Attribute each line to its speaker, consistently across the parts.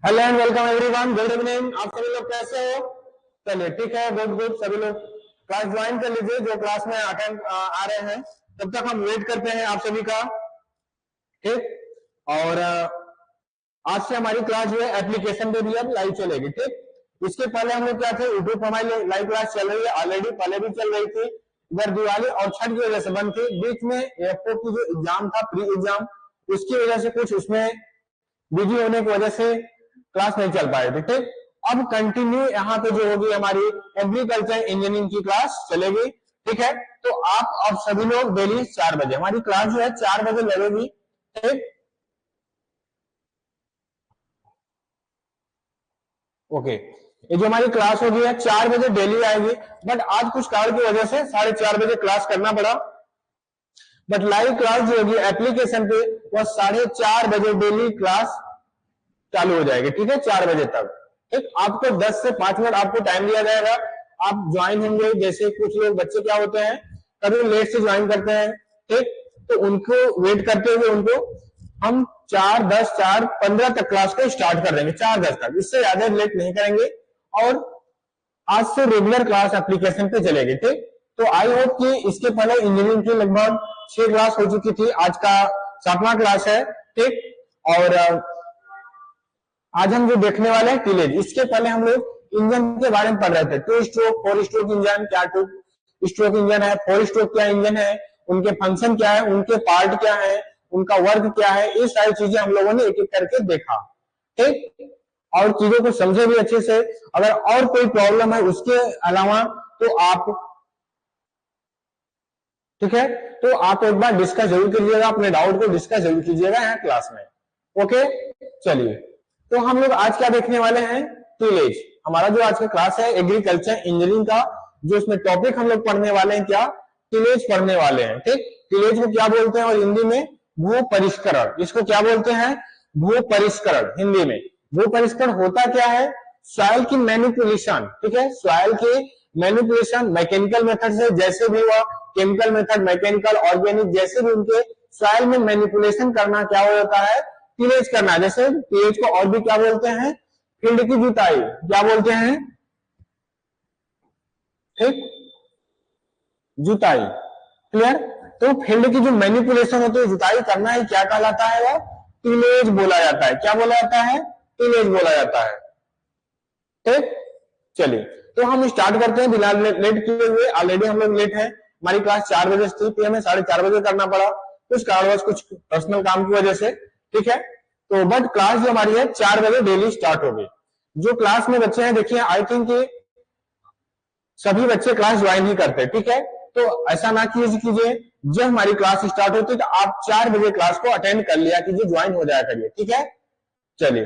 Speaker 1: Hello and welcome everyone, good evening. आप सभी लोग कैसे हो? चलिए ठीक है, गुड गुड। सभी लोग क्लास ज्वाइन कर लीजिए जो क्लास में अटेंड आ रहे हैं। तब तक हम वेट करते हैं आप सभी का। ठीक। और आज से हमारी क्लास जो है एप्लीकेशन पे भी अब लाइव चलेगी। ठीक। इसके पहले हम लोग क्या थे, यूट्यूब पर हमारी लाइव क्लास चल रही है ऑलरेडी, पहले भी चल रही थी। इधर दिवाली और छठ की वजह से बंद थी। बीच में एफओ की जो एग्जाम था, प्री एग्जाम, उसकी वजह से कुछ उसमें बिजी होने की वजह से क्लास नहीं चल पाए थे। ठीक। अब कंटिन्यू यहाँ पे जो होगी हमारी एग्रीकल्चर इंजीनियरिंग की क्लास चलेगी। ठीक है। तो आप अब सभी लोग डेली 4 बजे हमारी क्लास जो है 4 बजे लगेगी। ठीक। ओके। ये जो हमारी क्लास होगी है 4 बजे डेली आएगी। बट आज कुछ कारण की वजह से 4:30 बजे क्लास करना पड़ा। बट लाइव क्लास जो होगी एप्लीकेशन पे वो 4:30 बजे डेली क्लास चालू हो जाएगी। ठीक है, 4 बजे तक। ठीक। आपको 10 से 5 मिनट आपको टाइम दिया जाएगा। आप ज्वाइन होंगे। जैसे कुछ लोग बच्चे क्या होते हैं, कभी लेट से ज्वाइन करते हैं। ठीक। तो उनको वेट करते हुए उनको हम 4:10 4:15 तक क्लास को स्टार्ट कर देंगे। 4:10 तक, इससे ज्यादा लेट नहीं करेंगे। और आज से रेगुलर क्लास एप्लीकेशन पे चलेगी। ठीक। तो आई होप कि इसके पहले इंजीनियरिंग की लगभग 6 क्लास हो चुकी थी। आज का 7वां क्लास है। ठीक। और आज हम जो देखने वाले हैं टीलेज। इसके पहले हम लोग इंजन के बारे में पढ़ रहे थे। 2 स्ट्रोक 4 स्ट्रोक इंजन, क्या 2 स्ट्रोक इंजन है, 4 स्ट्रोक क्या इंजन है, उनके फंक्शन क्या है, उनके पार्ट क्या है, उनका वर्क क्या है, ये सारी चीजें हम लोगों ने एक एक करके देखा। ठीक। और चीजों को समझे भी अच्छे से। अगर और कोई प्रॉब्लम है उसके अलावा तो आप, ठीक है, तो आप एक बार डिस्कस जरूर कीजिएगा, अपने डाउट को डिस्कस जरूर कीजिएगा यहाँ क्लास में। ओके। चलिए, तो हम लोग आज क्या देखने वाले हैं, टीलेज। हमारा जो आज का क्लास है एग्रीकल्चर इंजीनियरिंग का, जो इसमें टॉपिक हम लोग पढ़ने वाले हैं क्या, टीलेज पढ़ने वाले हैं। ठीक। टीलेज को क्या बोलते हैं और हिंदी में भू परिष्करण। इसको क्या बोलते हैं, भू परिष्करण हिंदी में। भू परिष्करण होता क्या है, सॉइल की मैनिपुलेशन। ठीक है, सॉइल के मैनिपुलेशन मैकेनिकल मेथड से, जैसे भी हुआ केमिकल मेथड, मैकेनिकल, ऑर्गेनिक, जैसे भी उनके सॉइल में मैनिपुलेशन करना क्या हो जाता है, टीलेज करना। जैसे टीलेज को और भी क्या बोलते हैं, फील्ड की जुताई क्या बोलते हैं, ठीक, जुताई। क्लियर। तो फील्ड की जो मैनिपुलेशन होती है, जुताई करना है, क्या कहलाता है, वो टीलेज बोला जाता है। क्या बोला जाता है, टीलेज बोला जाता है। ठीक। चलिए, तो हम स्टार्ट करते हैं बिना लेट किए हुए। ऑलरेडी हम लोग लेट है, हमारी क्लास 4 बजे थी, फिर हमें 4:30 बजे करना पड़ा कुछ कारणवश, कुछ पर्सनल काम की वजह से। ठीक है। तो बट क्लास जो हमारी है 4 बजे डेली स्टार्ट होगी। जो क्लास में बच्चे हैं, देखिए आई थिंक सभी बच्चे क्लास ज्वाइन ही करते हैं। ठीक है। तो ऐसा ना कीजिए, जब हमारी क्लास स्टार्ट होती है तो आप 4 बजे क्लास को अटेंड कर लिया कीजिए, ज्वाइन हो जाया करिए। ठीक है। चलिए,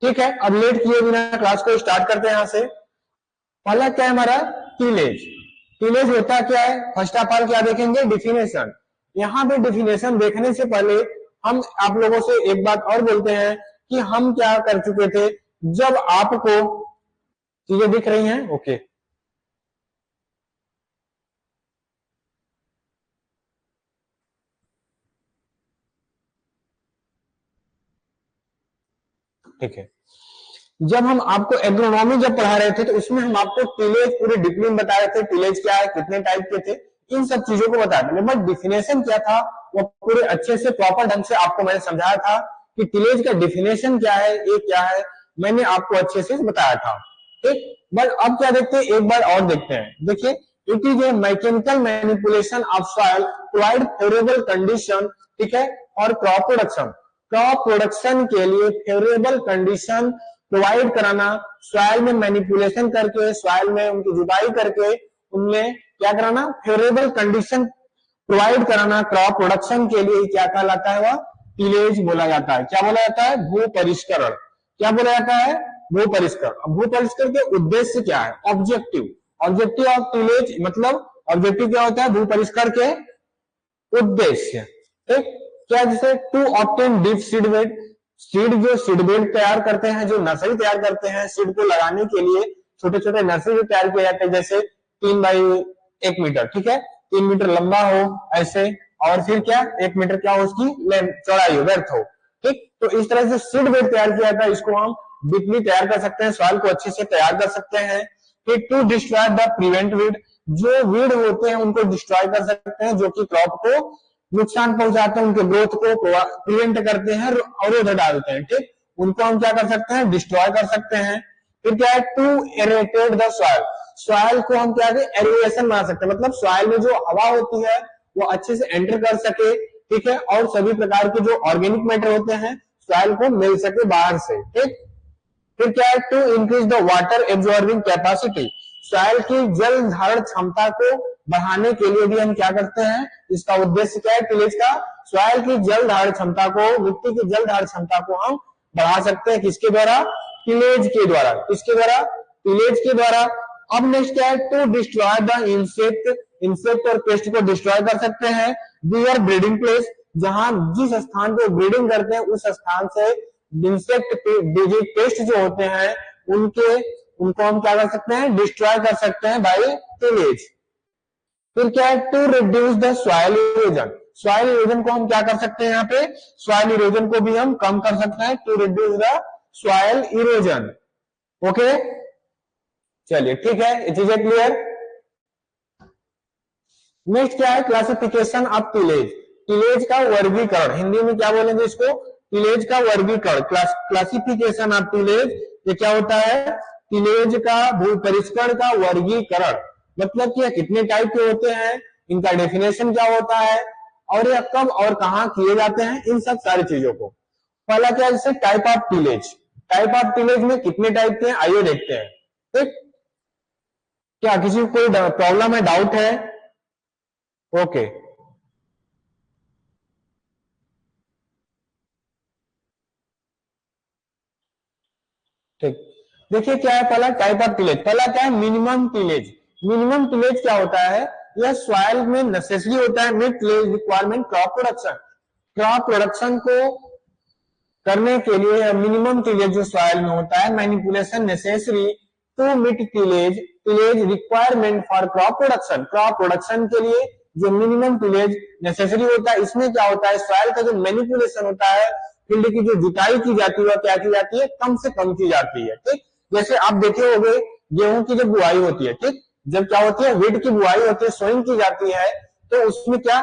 Speaker 1: ठीक है, अब लेट किए बिना क्लास को स्टार्ट करते हैं। यहां से पहला क्या है हमारा, टीलेज। टीलेज होता क्या है, फर्स्ट ऑफ ऑल क्या देखेंगे, डिफिनेशन। यहाँ पे डिफिनेशन देखने से पहले हम आप लोगों से एक बात और बोलते हैं कि हम क्या कर चुके थे। जब आपको चीजें दिख रही हैं, ओके, ठीक है। जब हम आपको एग्रोनॉमी जब पढ़ा रहे थे तो उसमें हम आपको टीलेज पूरे डिटेल में बता रहे थे, टीलेज क्या है, कितने टाइप के थे, इन सब चीजों को बता रहे थे। बट डिफिनेशन क्या था वो पूरे अच्छे से प्रॉपर ढंग से आपको मैंने समझाया था कि टीलेज का डिफिनेशन क्या है, ये क्या है, मैंने आपको अच्छे से बताया था। ठीक। बट अब क्या देखते हैं, एक बार और देखते हैं। देखिए, it is a mechanical manipulation of soil provide favourable condition, ठीक है, और क्रॉप प्रोडक्शन। क्रॉप प्रोडक्शन के लिए फेवरेबल कंडीशन प्रोवाइड कराना, सॉइल में मैनिपुलेशन करके, सॉइल में उनकी जुताई करके, उनमें क्या कराना, फेवरेबल कंडीशन प्रोवाइड कराना क्रॉप प्रोडक्शन के लिए क्या कहलाता है, वह टीलेज बोला जाता है। क्या बोला जाता है, भू परिष्करण। क्या बोला जाता है, भू परिष्करण। भू परिष्करण के उद्देश्य क्या है, ऑब्जेक्टिव। ऑब्जेक्टिव ऑफ टीलेज मतलब ऑब्जेक्टिव क्या होता है, भू परिष्करण के उद्देश्य। ठीक। क्या, जैसे to obtain deep seed bed, seed जो सीड बेड तैयार करते हैं, जो नर्सरी तैयार करते हैं सीड को लगाने के लिए, छोटे छोटे नर्सरी तैयार किए जाते हैं, जैसे 3x1 मीटर, ठीक है, 3 मीटर लंबा हो ऐसे, और फिर क्या 1 मीटर क्या हो उसकी चौड़ाई हो, व्यर्थ हो। ठीक। तो इस तरह से सीड बेड तैयार किया जाता है, इसको हम डीपली तैयार कर सकते हैं, सॉइल को अच्छे से तैयार कर सकते हैं। फिर to destroy the prevent weed, जो वीड होते हैं उनको डिस्ट्रॉय कर सकते हैं, जो कि क्रॉप को नुकसान पहुंचाते हैं, उनके ग्रोथ को प्रिवेंट करते हैं, अवरोध डालते हैं, ठीक, उनको हम क्या कर सकते हैं, डिस्ट्रॉय कर सकते हैं। फिर क्या है, to aerated the soil, soil को हम क्या एरिएशन बना सकते हैं, मतलब सॉइल में जो हवा होती है वो अच्छे से एंटर कर सके, ठीक है, और सभी प्रकार के जो ऑर्गेनिक मैटर होते हैं सॉइल को मिल सके बाहर से, ठीक। फिर क्या है, to increase the water absorbing capacity, soil की जल धारण क्षमता को बढ़ाने के लिए भी हम क्या करते हैं, इसका उद्देश्य क्या है टिलेज का, सॉइल की जल धारण क्षमता को, मिट्टी की जल धारण क्षमता को हम बढ़ा सकते हैं, किसके द्वारा, टिलेज के द्वारा, किसके द्वारा, टिलेज के द्वारा। अब नेक्स्ट क्या है, to destroy the insect, insect और पेस्ट को डिस्ट्रॉय कर सकते हैं। देयर ब्रीडिंग प्लेस, जहां जिस स्थान पे ब्रीडिंग करते हैं उस स्थान से इंसेक्ट पेस्ट जो होते हैं उनको हम क्या कर सकते हैं, डिस्ट्रॉय कर सकते हैं बाय टिलेज। फिर क्या है, to reduce the soil erosion, soil erosion को हम क्या कर सकते हैं, यहाँ पे सॉइल इरोजन को भी हम कम कर सकते हैं, to reduce the soil erosion. Okay, चलिए ठीक है, ये चीजें क्लियर। नेक्स्ट क्या है, क्लासिफिकेशन ऑफ टिलेज, टिलेज का वर्गीकरण, हिंदी में क्या बोलेंगे इसको, टिलेज का वर्गीकरण, क्लासिफिकेशन ऑफ टिलेज, ये क्या होता है, टिलेज का भू परिष्करण का वर्गीकरण, मतलब कि कितने टाइप के होते हैं, इनका डेफिनेशन क्या होता है, और ये कब और कहां किए जाते हैं, इन सब सारी चीजों को। पहला क्या है, जैसे type of tillage, type of tillage में कितने टाइप के हैं आइए देखते हैं, ठीक। क्या किसी को कोई प्रॉब्लम है, डाउट है? ओके, ठीक। देखिए क्या है, पहला टाइप ऑफ टिलेज, पहला क्या है, मिनिमम टिलेज। मिनिमम टिलेज क्या होता है, यह सॉइल में नेसेसरी होता है, meet tillage requirement crop production, crop production को करने के लिए मिनिमम टिलेज जो सॉइल में होता है, manipulation necessary to meet tillage, tillage requirement for crop production, crop production के लिए जो मिनिमम टिलेज नेसेसरी होता है, इसमें क्या होता है, सॉइल का जो मैनिपुलेशन होता है, फील्ड की जो जुताई की जाती है क्या की जाती है, कम से कम की जाती है, ठीक। जैसे आप देखे होंगे गेहूं की जब बुआई होती है, ठीक, जब क्या होती है, वीड की बुआई होती है, सोइंग की जाती है, तो उसमें क्या,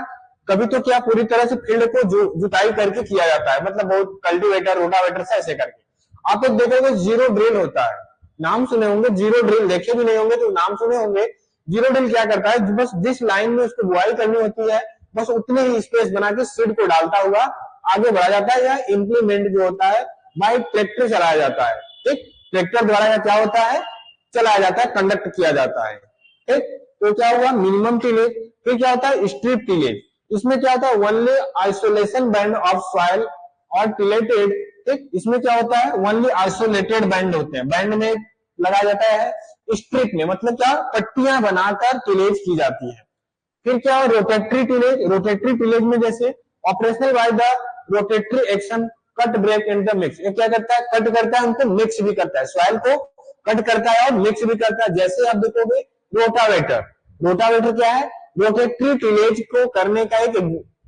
Speaker 1: कभी तो क्या पूरी तरह से फील्ड को जुताई करके किया जाता है, मतलब बहुत कल्टीवेटर रोटावेटर से ऐसे करके। आप लोग देखोगे जीरो ड्रिल होता है, नाम सुने होंगे, जीरो ड्रिल देखे भी नहीं होंगे तो नाम सुने होंगे। जीरो ड्रिल क्या करता है, बस जिस लाइन में उसको बुआई करनी होती है बस उतने ही स्पेस बना के सीड को डालता हुआ आगे बढ़ा जाता है, या इंप्लीमेंट जो होता है बाई ट्रैक्टर चलाया जाता है, ठीक, ट्रैक्टर द्वारा क्या होता है, चलाया जाता है, कंडक्ट किया जाता है, ठीक। तो क्या हुआ, मिनिमम टिलेज। फिर क्या होता है, स्ट्रिप टिलेज, इसमें क्या होता है, only isolation band of soil और टिलेटेड, ठीक, इसमें क्या होता है, ओनली आइसोलेटेड बैंड होते हैं, बैंड में लगाया जाता है, स्ट्रिप में मतलब क्या, पट्टियां बनाकर टिलेज की जाती है। फिर क्या है, रोटेटरी टिलेज, रोटेटरी टिलेज में जैसे operational by the rotary action cut break and the mix, ये क्या करता है, कट करता है, उनको मिक्स भी करता है, सॉइल को कट करता है और मिक्स भी करता है। जैसे आप देखोगे रोटावेटर, रोटावेटर क्या है, रोटेटरी टिलेज को करने का एक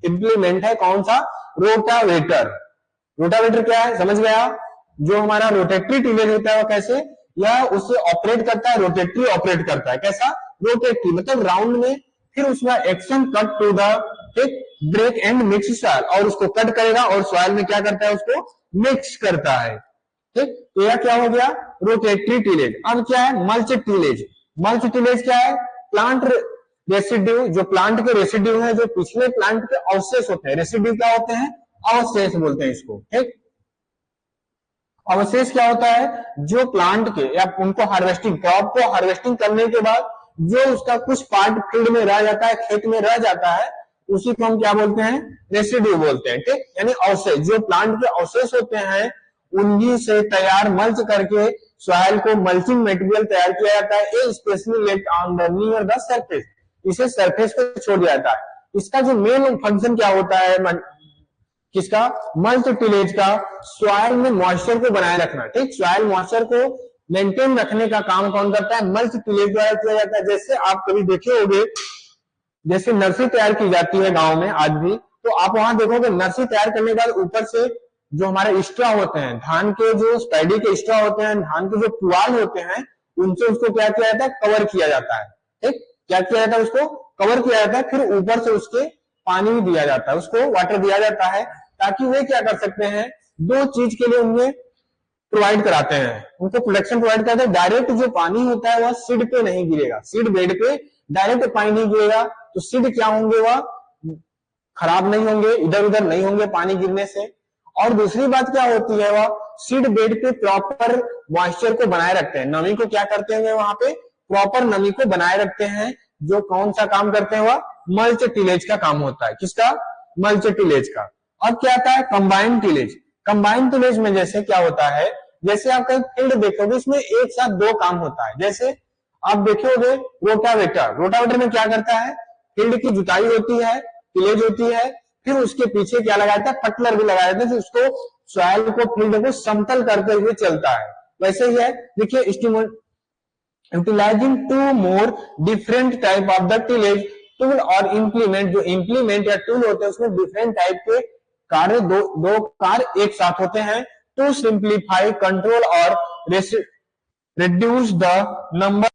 Speaker 1: इंप्लीमेंट है, कौन सा, रोटावेटर। रोटावेटर क्या है, समझ गया, जो हमारा रोटेटरी टिलेज होता है वो कैसे, या उसे ऑपरेट करता है, रोटेटरी ऑपरेट करता है, कैसा, रोटेटरी मतलब राउंड में, फिर उसका action cut to the break and mix soil, और उसको कट करेगा और सॉइल में क्या करता है, उसको मिक्स करता है, ठीक। तो यह क्या हो गया, रोटेटरी टिलेज। अब क्या है, मल्च टिलेज। मल्च टिलेज क्या है, प्लांट रेसिड्यू, जो प्लांट के रेसिड्यू है, जो पिछले प्लांट के अवशेष होते हैं, रेसिड्यू क्या होते हैं, अवशेष बोलते हैं इसको, ठीक। अवशेष क्या होता है, जो प्लांट के या उनको हार्वेस्टिंग, क्रॉप को हार्वेस्टिंग करने के बाद जो उसका कुछ पार्ट फील्ड में रह जाता है, खेत में रह जाता है, उसी को हम क्या बोलते हैं, रेसिड्यू बोलते हैं, ठीक। यानी अवशेष, जो प्लांट के अवशेष होते हैं उन्हीं से तैयार मल्च करके सॉइल को मल्चिंग मटेरियल तैयार किया जाता है, ये specially left on the near the surface, इसे सरफेस पे छोड़ दिया जाता है। इसका जो मेन फंक्शन क्या होता है, किसका, मल्च टिलेज का, सॉइल में मॉइस्चर को बनाए रखना, ठीक, सॉइल मॉइस्चर को मेंटेन रखने का काम कौन करता है, मल्च टिलेज द्वारा किया जाता है। जैसे आप कभी देखे होंगे, जैसे नर्सरी तैयार की जाती है गांव में आज भी, तो आप वहां देखोगे नर्सरी तैयार करने के बाद ऊपर से जो हमारे स्ट्रॉ होते हैं, धान के जो पैडी के स्ट्रॉ होते हैं, धान के जो पुआल होते हैं, उनसे उसको क्या किया जाता है, कवर किया जाता है। ठीक, क्या किया जाता है, उसको कवर किया जाता है, फिर ऊपर से उसके पानी भी दिया जाता है, उसको वाटर दिया जाता है, ताकि वे क्या कर सकते हैं, दो चीज के लिए उनमें प्रोवाइड कराते हैं, उनको प्रोटेक्शन प्रोवाइड करते हैं। डायरेक्ट जो पानी होता है वह सीड पे नहीं गिरेगा, सीड बेड पे डायरेक्ट पानी नहीं गिरेगा, तो सीड क्या होंगे, वह खराब नहीं होंगे, इधर उधर नहीं होंगे पानी गिरने से। और दूसरी बात क्या होती है, वह सीड बेड पे प्रॉपर मॉइस्चर को बनाए रखते हैं, नमी को क्या करते हैं वहां पे, प्रॉपर नमी को बनाए रखते हैं। जो कौन सा काम करते हैं, वह मल्च टिलेज का काम होता है। किसका, मल्च टिलेज का। अब क्या आता है, कंबाइंड टिलेज। कंबाइंड टिलेज में जैसे क्या होता है, जैसे आप कहीं फील्ड देखोगे, इसमें एक साथ दो काम होता है। जैसे आप देखोगे रोटावेटर, रोटावेटर में क्या करता है, फील्ड की जुताई होती है, टिलेज होती है, फिर उसके पीछे क्या लगाया जाता है, पटलर भी लगाया जाता है, जो उसको सॉइल को, फील्ड को समतल करते हुए चलता है। वैसे ही है, देखिए, utilising to more different type of the tillage tool और इम्प्लीमेंट। जो इम्प्लीमेंट या टूल होते हैं उसमें डिफरेंट टाइप के कार्य, दो कार्य एक साथ होते हैं, टू सिंप्लीफाई कंट्रोल और reduce the number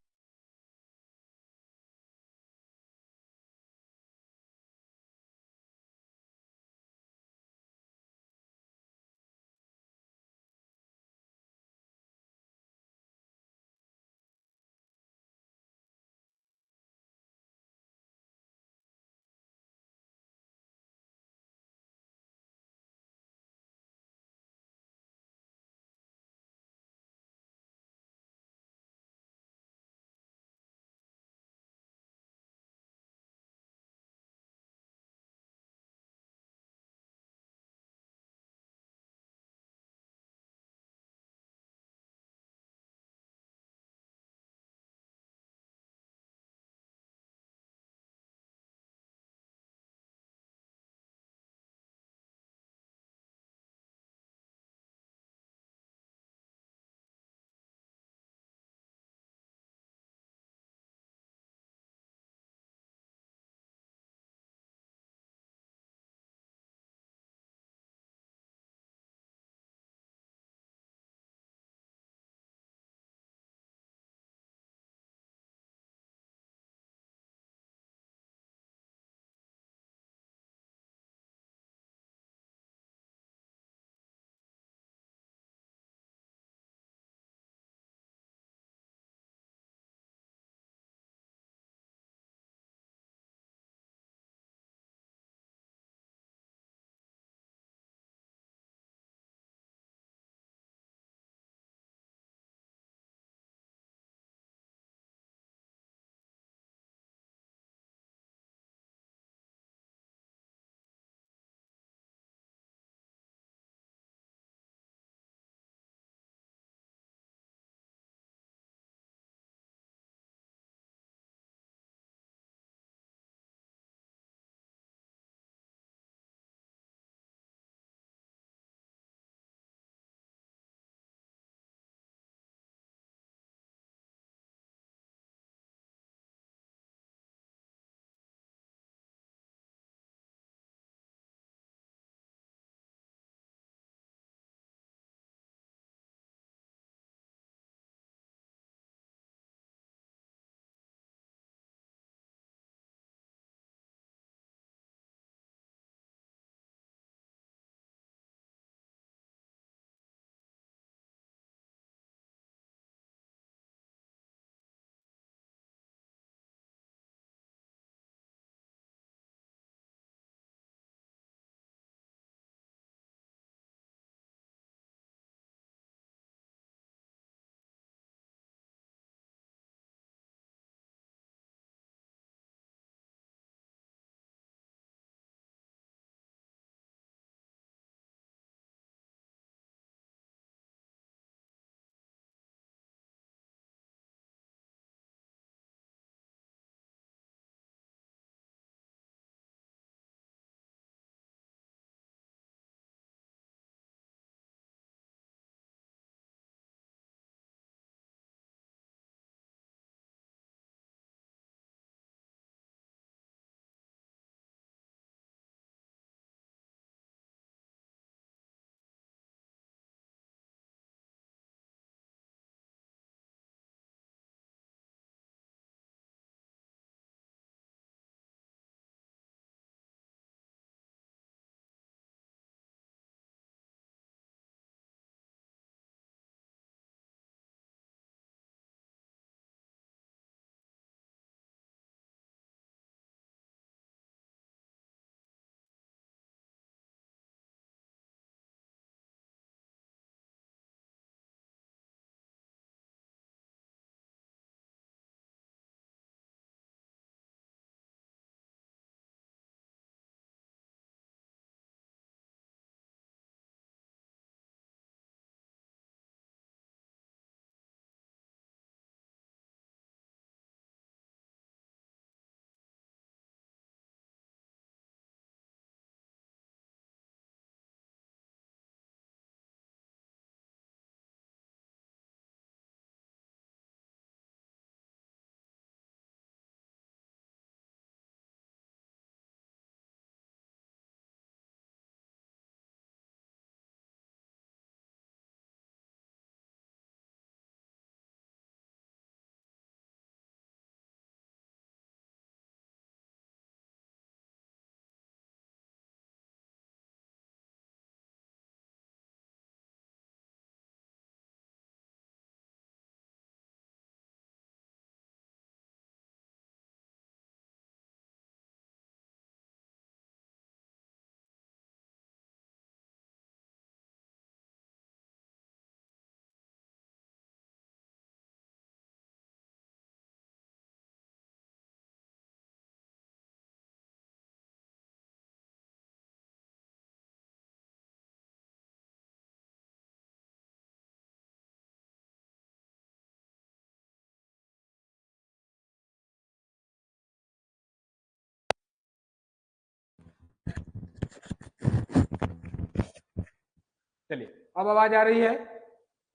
Speaker 1: चलिए अब आवाज आ रही है?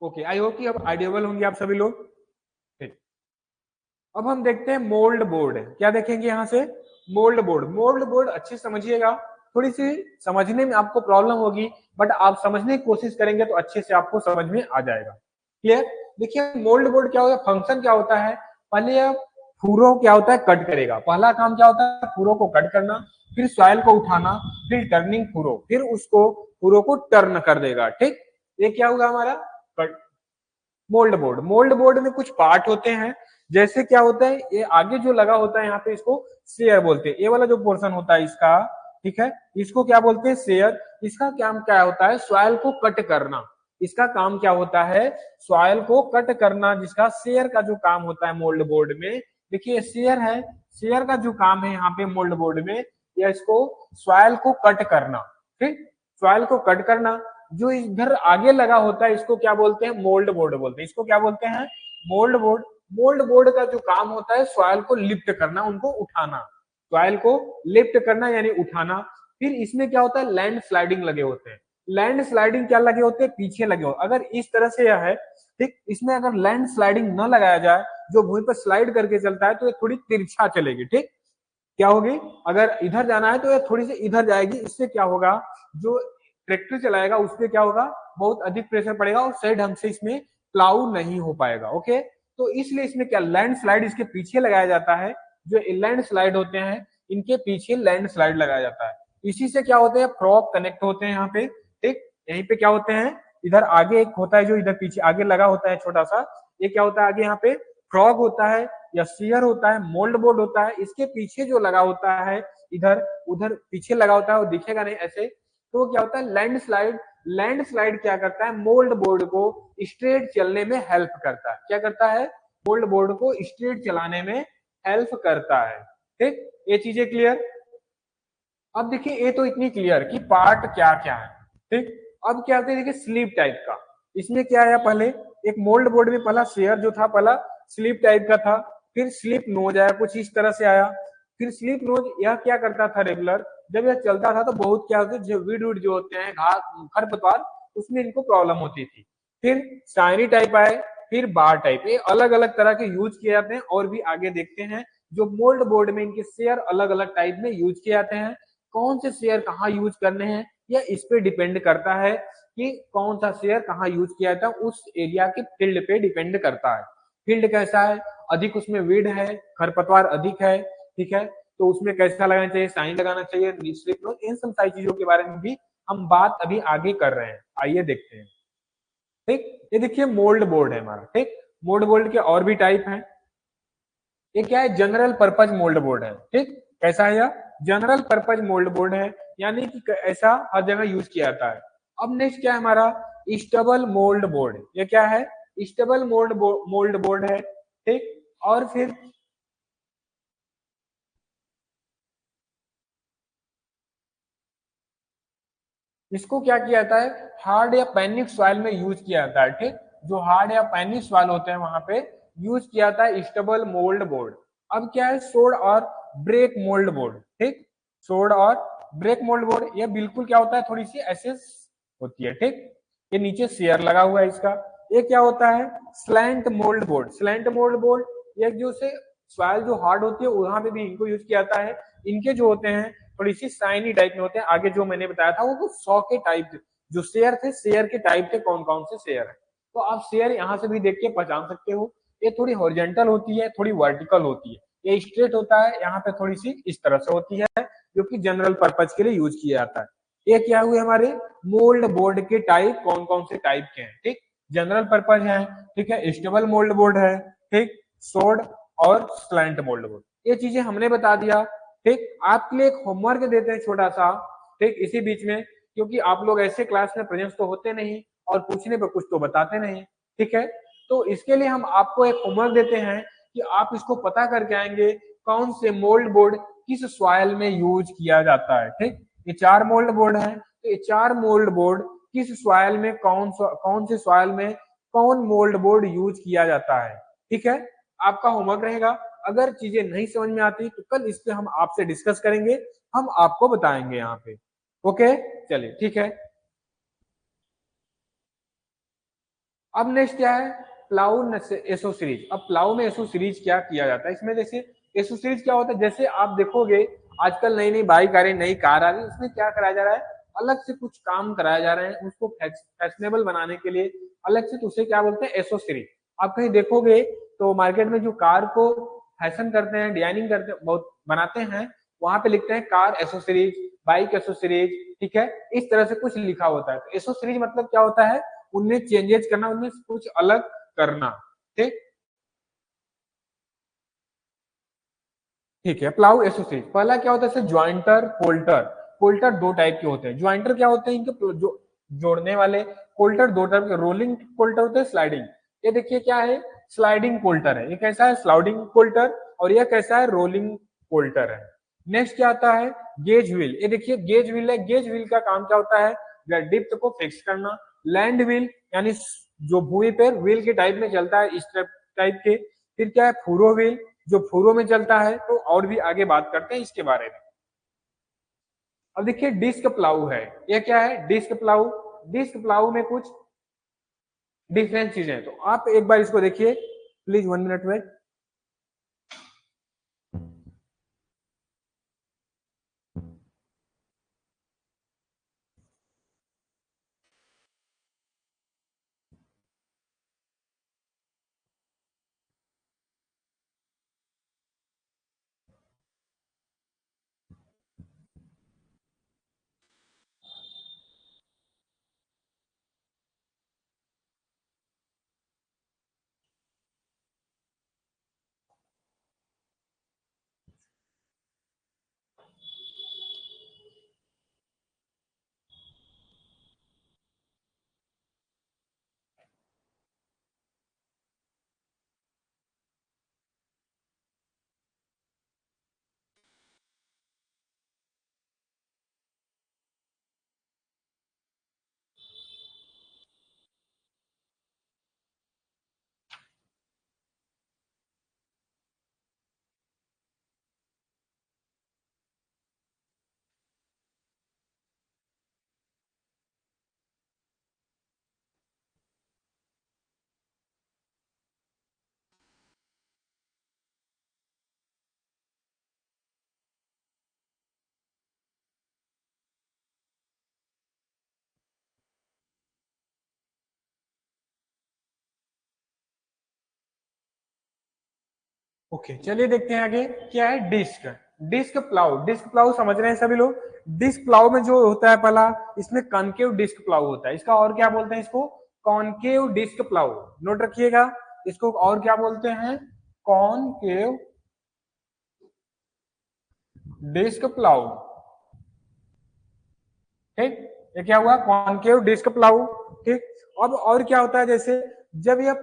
Speaker 1: ओके, आई होप कि अब आइडियबल होंगे आप सभी लोग। ठीक, अब हम देखते हैं मोल्ड बोर्ड। क्या देखेंगे यहाँ से? Mould board. मोल्ड बोर्ड अच्छे से समझिएगा, थोड़ी सी समझने में आपको प्रॉब्लम होगी, बट आप समझने की कोशिश करेंगे तो अच्छे से आपको समझ में आ जाएगा। क्लियर? देखिए मोल्ड बोर्ड क्या होता है, फंक्शन क्या होता है, पहले यह फूरों क्या होता है कट करेगा। पहला काम क्या होता है, फूरों को कट करना, फिर सॉइल को उठाना, फिर टर्निंग फूरो, फिर उसको फूरों को टर्न कर देगा। ठीक, ये क्या होगा हमारा मोल्ड बोर्ड। मोल्ड बोर्ड में कुछ पार्ट होते हैं, जैसे क्या होता है, ये आगे जो लगा होता है यहाँ पे इसको शेयर बोलते हैं। ये वाला जो पोर्शन होता है इसका, ठीक है, इसको क्या बोलते हैं, शेयर। इसका काम क्या होता है, सॉइल को कट करना। इसका काम क्या होता है, सॉइल को कट करना, जिसका शेयर का जो काम होता है मोल्ड बोर्ड में। देखिए शेयर है, शेयर का जो काम है यहाँ पे मोल्ड बोर्ड में, या इसको सॉइल को कट करना। ठीक, सॉइल को कट करना। जो इधर आगे लगा होता है इसको क्या बोलते हैं, मोल्ड बोर्ड बोलते हैं। इसको क्या बोलते हैं, मोल्ड बोर्ड। मोल्ड बोर्ड का जो काम होता है सॉइल को लिफ्ट करना, उनको उठाना, सॉइल को लिफ्ट करना यानी उठाना। फिर इसमें क्या होता है, लैंड स्लाइडिंग लगे होते हैं। लैंड स्लाइडिंग क्या लगे होते हैं, पीछे लगे होते। अगर इस तरह से यह है, ठीक, इसमें अगर लैंड स्लाइडिंग न लगाया जाए, जो भूमि पर स्लाइड करके चलता है, तो ये थोड़ी तिरछा चलेगी। ठीक, क्या होगी, अगर इधर जाना है तो ये थोड़ी सी इधर जाएगी। इससे क्या होगा, जो ट्रैक्टर चलाएगा उस पर क्या होगा, बहुत अधिक प्रेशर पड़ेगा और सही ढंग से इसमें प्लाउ नहीं हो पाएगा। ओके, तो इसलिए इसमें क्या, लैंड स्लाइड इसके पीछे लगाया जाता है। जो लैंड स्लाइड होते हैं इनके पीछे लैंड स्लाइड लगाया जाता है। इसी से क्या होते हैं, फ्रॉग कनेक्ट होते हैं यहाँ पे। ठीक, यहीं पे क्या होते हैं, इधर आगे एक होता है जो इधर पीछे आगे लगा होता है छोटा सा, ये क्या होता है आगे यहाँ पे, फ्रॉग होता है या शेयर होता है, मोल्ड बोर्ड होता है। इसके पीछे जो लगा होता है, इधर उधर पीछे लगा होता है, वो दिखेगा नहीं ऐसे, तो क्या होता है, लैंड स्लाइड। लैंड स्लाइड क्या करता है, मोल्ड बोर्ड को स्ट्रेट चलने में हेल्प करता है। क्या करता है, मोल्ड बोर्ड को स्ट्रेट चलाने में हेल्प करता है। ठीक, ये चीजें क्लियर? अब देखिए ये तो इतनी क्लियर कि पार्ट क्या क्या है। ठीक, अब क्या होता है, देखिए स्लीप टाइप का। इसमें क्या आया, पहले एक मोल्ड बोर्ड में पहला शेयर जो था, पहला स्लीप टाइप का था। फिर स्लीप नोज आया, कुछ इस तरह से आया। फिर स्लीप नोज यह क्या करता था, रेगुलर जब यह चलता था तो बहुत क्या होता है, जो वीड वीड जो होते हैं, घास खरपतवार, उसमें इनको प्रॉब्लम होती थी। फिर शाइनी टाइप आए, फिर बार टाइप। ये अलग अलग तरह के यूज किए जाते हैं, और भी आगे देखते हैं। जो मोल्ड बोर्ड में इनके शेयर अलग अलग टाइप में यूज किए जाते हैं। कौन से शेयर कहाँ यूज करने हैं, यह इस पे डिपेंड करता है कि कौन सा शेयर कहाँ यूज किया जाता है, उस एरिया के फील्ड पे डिपेंड करता है। फील्ड कैसा है, अधिक उसमें वीड है, खरपतवार अधिक है, ठीक है, तो उसमें कैसा लगाना चाहिए, साइन लगाना चाहिए, इन सब सारी चीजों के बारे में भी हम बात अभी आगे कर रहे हैं। आइए देखते हैं। ठीक, ये देखिए मोल्ड बोर्ड है हमारा। ठीक, मोल्ड बोर्ड के और भी टाइप हैं। ये क्या है, जनरल पर्पज मोल्ड बोर्ड है। ठीक, कैसा है यह, जनरल पर्पज मोल्ड बोर्ड है, यानी कि ऐसा हर जगह यूज किया जाता है। अब नेक्स्ट क्या है हमारा, स्टेबल मोल्ड बोर्ड। ये क्या है, स्टेबल मोल्ड बोर्ड है। ठीक, और फिर इसको क्या किया जाता है, हार्ड या पैनिक सॉइल में यूज किया जाता है। ठीक, जो हार्ड या पैनिक सॉइल होते हैं वहां पे यूज किया जाता है स्टेबल मोल्ड बोर्ड। अब क्या है, सोड और ब्रेक मोल्ड बोर्ड। ठीक, सोड और ब्रेक मोल्ड बोर्ड, ये बिल्कुल क्या होता है, थोड़ी सी ऐसे होती है। ठीक, ये नीचे शेयर लगा हुआ है इसका। ये क्या होता है, slant mould board. Slant mould board, ये जो से सॉइल जो हार्ड होती है वहां पे भी इनको यूज किया जाता है। इनके जो होते हैं थोड़ी सी शाइनी टाइप में होते हैं। आगे जो मैंने बताया था वो 100 के टाइप जो शेयर थे, शेयर के टाइप थे, कौन कौन से शेयर है, तो आप शेयर यहाँ से भी देख के पहचान सकते हो। ये थोड़ी हॉरिजेंटल होती है, थोड़ी वर्टिकल होती है। ये स्ट्रेट होता है, यहाँ पे थोड़ी सी इस तरह से होती है, जो कि जनरल पर्पज के लिए यूज किया जाता है। ये क्या हुए हमारे मोल्ड बोर्ड के टाइप, कौन कौन से टाइप के हैं। ठीक, जनरल पर्पज है, ठीक है, स्टेबल मोल्ड बोर्ड है, ठीक, सोड और स्लैंट मोल्ड बोर्ड। ये चीजें हमने बता दिया। ठीक, आपके लिए एक होमवर्क देते हैं छोटा सा, ठीक, इसी बीच में, क्योंकि आप लोग ऐसे क्लास में प्रेजेंट तो होते नहीं और पूछने पर कुछ तो बताते नहीं। ठीक है, तो इसके लिए हम आपको एक होमवर्क देते हैं कि आप इसको पता करके आएंगे कौन से मोल्ड बोर्ड किस सॉइल में यूज किया जाता है। ठीक, ये 4 मोल्ड बोर्ड है, तो ये 4 मोल्ड बोर्ड किस सॉइल में, कौन से सॉइल में कौन मोल्ड बोर्ड यूज किया जाता है। ठीक है, आपका होमवर्क रहेगा। अगर चीजें नहीं समझ में आती तो कल इस पे हम आपसे डिस्कस करेंगे, हम आपको बताएंगे यहाँ पे। ओके, चलिए ठीक है। अब नेक्स्ट क्या है, प्लाउ एसो सीरीज। अब प्लाउ में एसो सीरीज क्या किया जाता है, इसमें जैसे एसो सीरीज क्या होता है, जैसे आप देखोगे आजकल नई नई बाइक आ रही, नई कार आ रही, उसमें क्या कराया जा रहा है, अलग से कुछ काम कराया जा रहे हैं उसको फैशनेबल बनाने के लिए अलग से, तो उसे क्या बोलते हैं, एसो सीरीज। आप कहीं देखोगे तो मार्केट में जो कार को फैशन करते हैं, डिजाइनिंग करते हैं, बहुत बनाते हैं, वहां पे लिखते हैं कार एसो सीरीज, बाइक एसो सीरीज, ठीक है, इस तरह से कुछ लिखा होता है। तो एसो सीरीज मतलब क्या होता है, उनमें चेंजेस करना, उनमें कुछ अलग करना, ठीक। ठीक है, प्लाउ एसोसिएट पहला क्या होता है, जैसे ज्वाइंटर कोल्टर। कोल्टर दो टाइप के होते हैं, ज्वाइंटर क्या होते हैं, इनके जो जोड़ने वाले, कोल्टर दो टाइप के, रोलिंग कोल्टर होते हैं, स्लाइडिंग। ये देखिए क्या है, स्लाइडिंग कोल्टर है, ये कैसा है, स्लाइडिंग कोल्टर, और ये कैसा है, रोलिंग कोल्टर है। नेक्स्ट क्या आता है, गेज व्हील। ये देखिए गेज व्हील है, गेज व्हील का काम क्या होता है, डिप्थ को फिक्स करना। लैंड व्हील यानी जो भूमि पर व्हील के टाइप में चलता है, इस टाइप के। फिर क्या है, फूरो व्हील, जो फूरों में चलता है, तो और भी आगे बात करते हैं इसके बारे में। अब देखिए डिस्क प्लाऊ है, ये क्या है, डिस्क प्लाऊ। डिस्क प्लाऊ में कुछ डिफरेंट चीजें हैं, तो आप एक बार इसको देखिए प्लीज, 1 मिनट में। ओके, चलिए देखते हैं आगे क्या है, disc. Disc plough, disc plough समझ रहे हैं सभी लोग। डिस्क प्लाऊ में जो होता है पहला, इसमें कॉनकेव डिस्क प्लाऊ होता है, इसका और क्या बोलते हैं, इसको कॉनकेव डिस्क प्लाऊ। नोट रखिएगा, इसको और क्या बोलते हैं, कॉनकेव डिस्क प्लाऊ, ठीक। ये क्या हुआ, कॉनकेव डिस्क प्लाऊ, ठीक। अब और क्या होता है, जैसे जब ये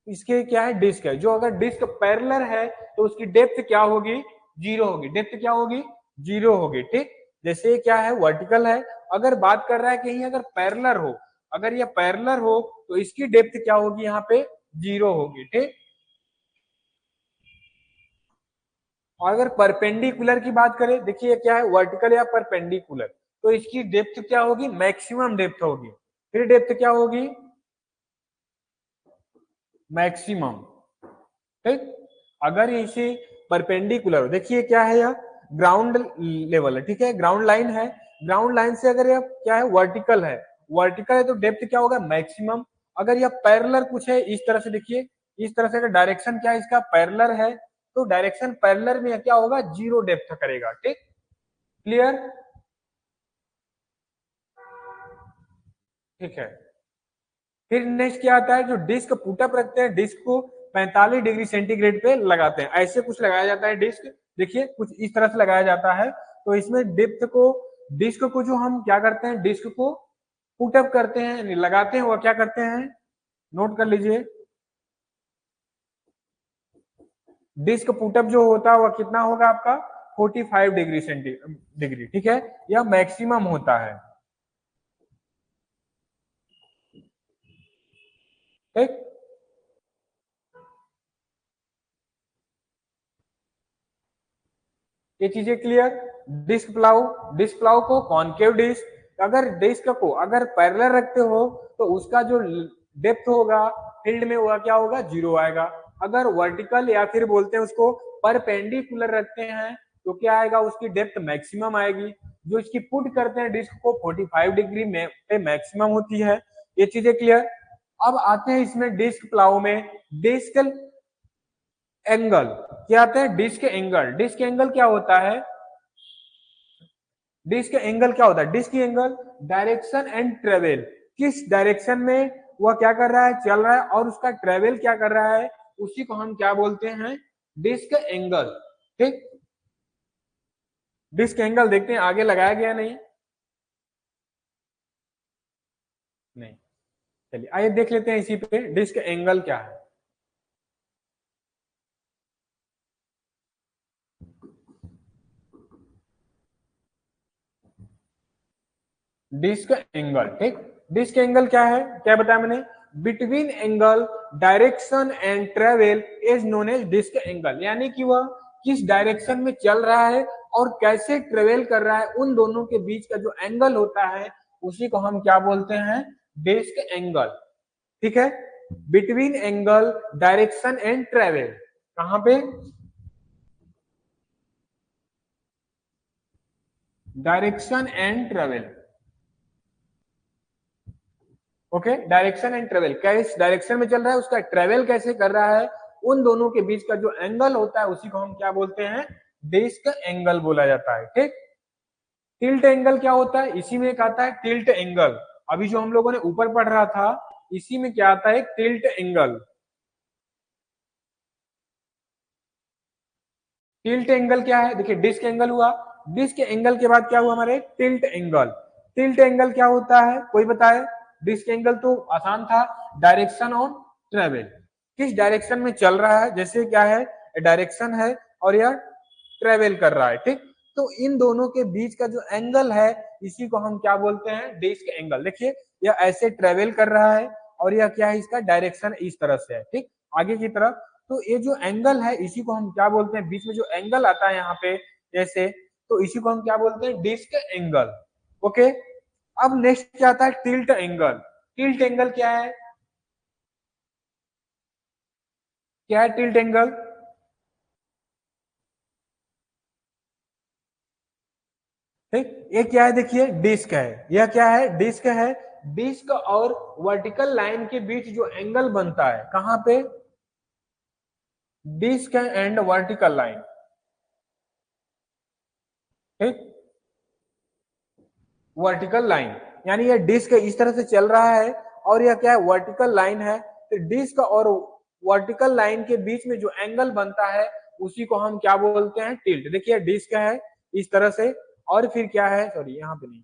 Speaker 1: इसके क्या है, डिस्क है, जो अगर डिस्क पैरेलल है तो उसकी डेप्थ क्या होगी, जीरो होगी, डेप्थ क्या होगी, जीरो होगी, ठीक। जैसे क्या है, वर्टिकल है, अगर बात कर रहा है कहीं अगर पैरेलल हो, अगर ये पैरेलल हो तो इसकी डेप्थ क्या होगी, यहाँ पे जीरो होगी, ठीक। और अगर परपेंडिकुलर की बात करें, देखिए क्या है, वर्टिकल या परपेंडिकुलर, तो इसकी डेप्थ क्या होगी, मैक्सिमम डेप्थ होगी। फिर डेप्थ क्या होगी, मैक्सिमम, ठीक। अगर इसे परपेंडिकुलर, देखिए क्या है, यह ग्राउंड लेवल है, ठीक है, ग्राउंड लाइन है, ग्राउंड लाइन से अगर यह क्या है, वर्टिकल है, वर्टिकल है, तो डेप्थ क्या होगा, मैक्सिमम। अगर यह पैरेलल कुछ है, इस तरह से देखिए, इस तरह से अगर डायरेक्शन क्या है इसका, पैरेलल है, तो डायरेक्शन पैरेलल में क्या होगा, जीरो डेप्थ करेगा, ठीक। क्लियर, ठीक है। फिर नेक्स्ट क्या आता है, जो डिस्क पुटअप रखते हैं, डिस्क को 45 डिग्री सेंटीग्रेड पे लगाते हैं, ऐसे कुछ लगाया जाता है डिस्क, देखिए कुछ इस तरह से लगाया जाता है। तो इसमें डिप्थ को, डिस्क को जो हम क्या करते हैं, डिस्क को पुटअप करते हैं, लगाते हैं, वो क्या करते हैं, नोट कर लीजिए। डिस्क पुटअप जो होता है वह कितना होगा आपका, 45 डिग्री डिग्री, ठीक है, यह मैक्सिमम होता है, ठीक। ये चीजें clear. Disc plough, disc plough को कॉनकेव डिस्क, अगर डिस्क को अगर पैरेलल रखते हो तो उसका जो डेप्थ होगा, फील्ड में हुआ क्या होगा, 0 आएगा। अगर वर्टिकल या फिर बोलते हैं उसको परपेंडिकुलर रखते हैं तो क्या आएगा, उसकी डेप्थ मैक्सिमम आएगी। जो इसकी पुट करते हैं डिस्क को 45 डिग्री में पे मैक्सिमम होती है। ये चीजें क्लियर। अब आते हैं इसमें डिस्क प्लाव में डिस्क एंगल क्या आते हैं, डिस्क एंगल। डिस्क एंगल क्या होता है, डिस्क एंगल क्या होता है, disc angle direction and travel, किस डायरेक्शन में वह क्या कर रहा है, चल रहा है, और उसका ट्रेवल क्या कर रहा है, उसी को हम क्या बोलते हैं, डिस्क एंगल। ठीक, डिस्क एंगल देखते हैं आगे लगाया गया नहीं, नहीं, चलिए आइए देख लेते हैं इसी पे डिस्क एंगल क्या है। डिस्क एंगल, ठीक, डिस्क एंगल क्या है, क्या बताया मैंने, between angle direction and travel is known as disc angle, यानी कि वह किस डायरेक्शन में चल रहा है और कैसे ट्रेवल कर रहा है, उन दोनों के बीच का जो एंगल होता है उसी को हम क्या बोलते हैं, डिस्क एंगल। ठीक है, between angle direction and travel, कहां पे, direction and travel. Okay, direction and travel, किस डायरेक्शन में चल रहा है, उसका ट्रेवल कैसे कर रहा है, उन दोनों के बीच का जो एंगल होता है उसी को हम क्या बोलते हैं, डिस्क एंगल बोला जाता है। ठीक, टिल्ट एंगल क्या होता है, इसी में एक आता है टिल्ट एंगल, अभी जो हम लोगों ने ऊपर पढ़ रहा था इसी में क्या आता है, टिल्ट एंगल। टिल्ट एंगल क्या है, देखिए डिस्क एंगल हुआ, डिस्क एंगल के बाद क्या हुआ हमारे, टिल्ट एंगल। टिल्ट एंगल क्या होता है, कोई बताए, डिस्क एंगल तो आसान था, डायरेक्शन ऑन ट्रेवल, किस डायरेक्शन में चल रहा है, जैसे क्या है डायरेक्शन है और यह ट्रेवल कर रहा है। ठीक, तो इन दोनों के बीच का जो एंगल है इसी को हम क्या बोलते हैं, डिस्क एंगल। देखिए यह ऐसे ट्रेवल कर रहा है और यह क्या है, इसका डायरेक्शन इस तरह से है, ठीक, आगे की तरफ। तो ये जो एंगल है इसी को हम क्या बोलते हैं, बीच में जो एंगल आता है यहाँ पे जैसे, तो इसी को हम क्या बोलते हैं, डिस्क एंगल। ओके, अब नेक्स्ट क्या आता है, टिल्ट एंगल। टिल्ट एंगल क्या है, क्या है टिल्ट एंगल, ठीक, ये क्या है, देखिए डिस्क है, यह क्या है, डिस्क है, डिस्क और वर्टिकल लाइन के बीच जो एंगल बनता है कहां पे, डिस्क एंड वर्टिकल लाइन। ठीक, वर्टिकल लाइन, यानी यह डिस्क इस तरह से चल रहा है और यह क्या है, वर्टिकल लाइन है, तो डिस्क और वर्टिकल लाइन के बीच में जो एंगल बनता है उसी को हम क्या बोलते हैं, टिल्ट। देखिए डिस्क है इस तरह से और फिर क्या है, सॉरी यहाँ पे नहीं,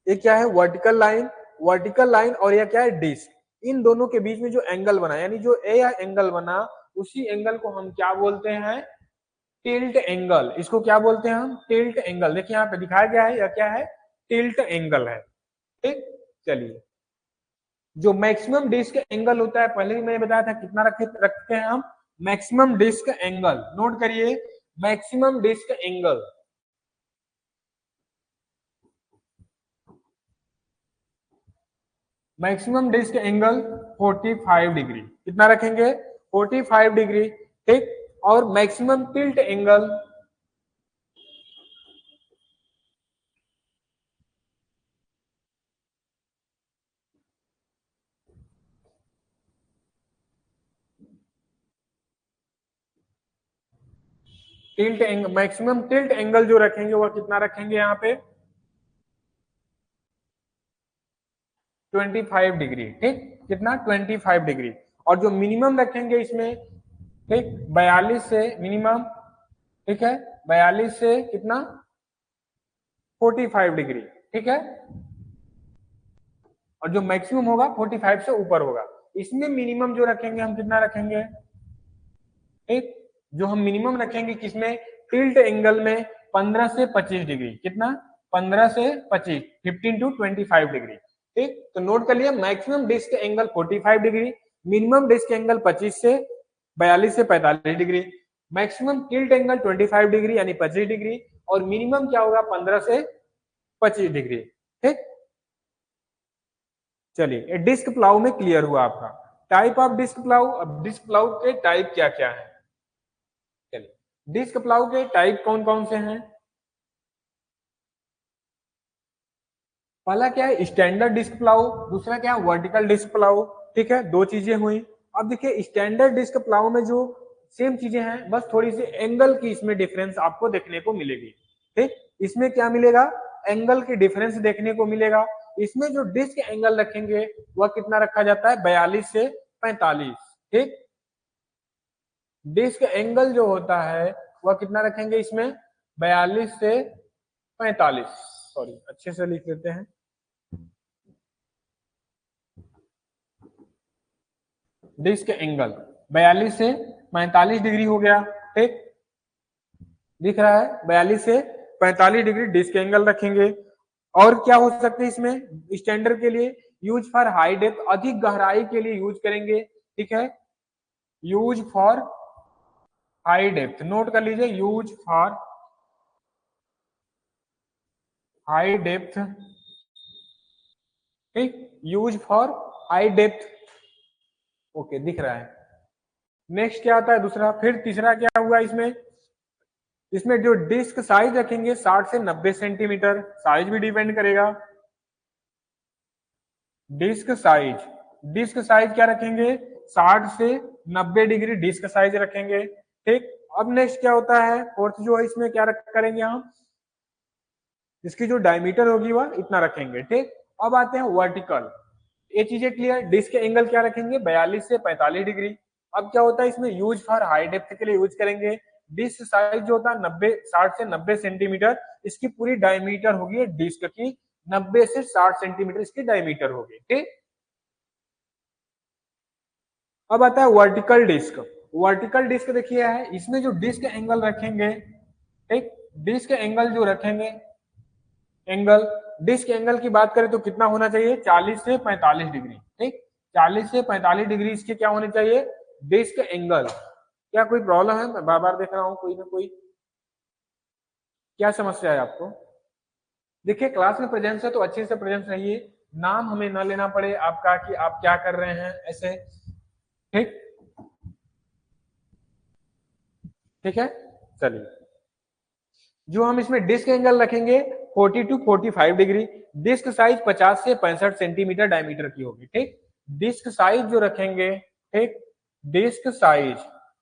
Speaker 1: ये क्या है, वर्टिकल लाइन, वर्टिकल लाइन और यह क्या है, डिस्क, इन दोनों के बीच में जो एंगल बना, यानी जो ए एंगल बना उसी एंगल को हम क्या बोलते हैं, टिल्ट एंगल। इसको क्या बोलते हैं हम, टिल्ट एंगल। देखिए यहाँ पे दिखाया गया है, यह क्या है, टिल्ट एंगल है। ठीक, चलिए जो मैक्सिमम डिस्क एंगल होता है, पहले ही मैंने बताया था कितना रखते हैं हम, मैक्सिमम डिस्क एंगल, नोट करिए, maximum disc angle, maximum disc angle 45 degree, कितना रखेंगे, 45 डिग्री। ठीक, और maximum tilt angle, tilt angle, maximum tilt angle जो रखेंगे वह कितना रखेंगे यहाँ पे, 25 डिग्री। ठीक, कितना, 25 डिग्री। और जो मिनिमम रखेंगे इसमें, ठीक, 42 से मिनिमम, ठीक है, 42 से कितना, 45 डिग्री। ठीक है, और जो मैक्सिमम होगा 45 से ऊपर होगा। इसमें मिनिमम जो रखेंगे हम कितना रखेंगे, ठीक, जो हम मिनिमम रखेंगे किसमें, टिल्ट एंगल में 15 से 25 डिग्री, कितना, 15 से 25, 15 टू 25 डिग्री। ठीक, तो नोट कर लिया, maximum disc angle 45 degree, minimum disc angle 25 से 42 से 45 degree, maximum tilt angle 25 degree यानी 25 डिग्री, और मिनिमम क्या होगा 15 से 25 डिग्री। ठीक,
Speaker 2: चलिए डिस्क प्लाऊ में क्लियर हुआ आपका। टाइप ऑफ डिस्क प्लाऊ, अब डिस्क प्लाऊ के टाइप क्या क्या है। चलिए डिस्क प्लाऊ के टाइप कौन कौन से हैं। पहला क्या है स्टैंडर्ड डिस्क प्लाऊ, दूसरा क्या है वर्टिकल डिस्क प्लाऊ। ठीक है, दो चीजें हुई। अब देखिए स्टैंडर्ड डिस्क प्लाऊ में जो सेम चीजें हैं, बस थोड़ी सी एंगल की इसमें डिफरेंस आपको देखने को मिलेगी। ठीक, इसमें क्या मिलेगा, एंगल की डिफरेंस देखने को मिलेगा। इसमें जो डिस्क एंगल रखेंगे वह कितना रखा जाता है, 42 से 45। ठीक, डिस्क एंगल जो होता है वह कितना रखेंगे इसमें, 42 से 45। सॉरी अच्छे से लिख लेते हैं। डिस्क एंगल 42 से 45 डिग्री हो गया। ठीक, दिख रहा है 42 से 45 डिग्री डिस्क एंगल रखेंगे। और क्या हो सकते हैं इसमें स्टैंडर्ड के लिए, यूज फॉर हाई डेप्थ, अधिक गहराई के लिए यूज करेंगे। ठीक है, use for high depth, note कर लीजिए, यूज फॉर हाई डेप्थ। ठीक, use for high depth. Okay दिख रहा है। नेक्स्ट क्या आता है दूसरा, फिर तीसरा क्या हुआ इसमें, इसमें जो डिस्क साइज रखेंगे 60 से 90 सेंटीमीटर, साइज भी डिपेंड करेगा। डिस्क साइज, डिस्क साइज क्या रखेंगे, 60 से 90 डिग्री डिस्क साइज रखेंगे। ठीक, अब नेक्स्ट क्या होता है, फोर्थ जो है इसमें क्या करेंगे हम, इसकी जो डायमीटर होगी वह इतना रखेंगे। ठीक, अब आते हैं वर्टिकल, ये चीजें क्लियर। डिस्क एंगल क्या रखेंगे, 42 से 45 डिग्री। अब क्या होता है इसमें, यूज फॉर हाई डेप्थ के लिए यूज करेंगे। डिस्क साइज जो होता है 90, 60 से 90 सेंटीमीटर, इसकी पूरी डायमीटर होगी डिस्क की 90 से 60 सेंटीमीटर इसकी डायमीटर होगी। ठीक, अब आता है वर्टिकल डिस्क। वर्टिकल डिस्क देखिए है, इसमें जो डिस्क एंगल रखेंगे, ठीक, डिस्क एंगल जो रखेंगे, एंगल, डिस्क एंगल की बात करें तो कितना होना चाहिए, 40 से 45 डिग्री। ठीक, 40 से 45 डिग्री इसके क्या होने चाहिए, डिस्क एंगल। क्या कोई प्रॉब्लम है, मैं बार बार देख रहा हूं कोई ना कोई, क्या समस्या है आपको। देखिए क्लास में प्रेजेंस है तो अच्छे से प्रेजेंस रहिए, नाम हमें ना लेना पड़े आपका कि आप क्या कर रहे हैं ऐसे। ठीक, ठीक है, चलिए जो हम इसमें डिस्क एंगल रखेंगे 40 टू 45 डिग्री, डिस्क साइज 50 से 65 सेंटीमीटर डायमीटर की होगी। ठीक, डिस्क साइज जो रखेंगे, ठीक, डिस्क साइज,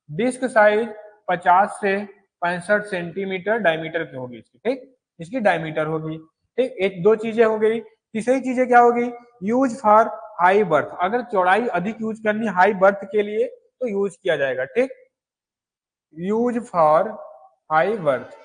Speaker 2: डिस्क साइज 50 से 65 सेंटीमीटर डायमीटर की होगी इसकी। ठीक, इसकी डायमीटर होगी। ठीक, एक दो चीजें हो गई। तीसरी चीजें क्या होगी, यूज फॉर हाई बर्थ, अगर चौड़ाई अधिक यूज करनी हाई बर्थ के लिए तो यूज किया जाएगा। ठीक, यूज फॉर हाई बर्थ,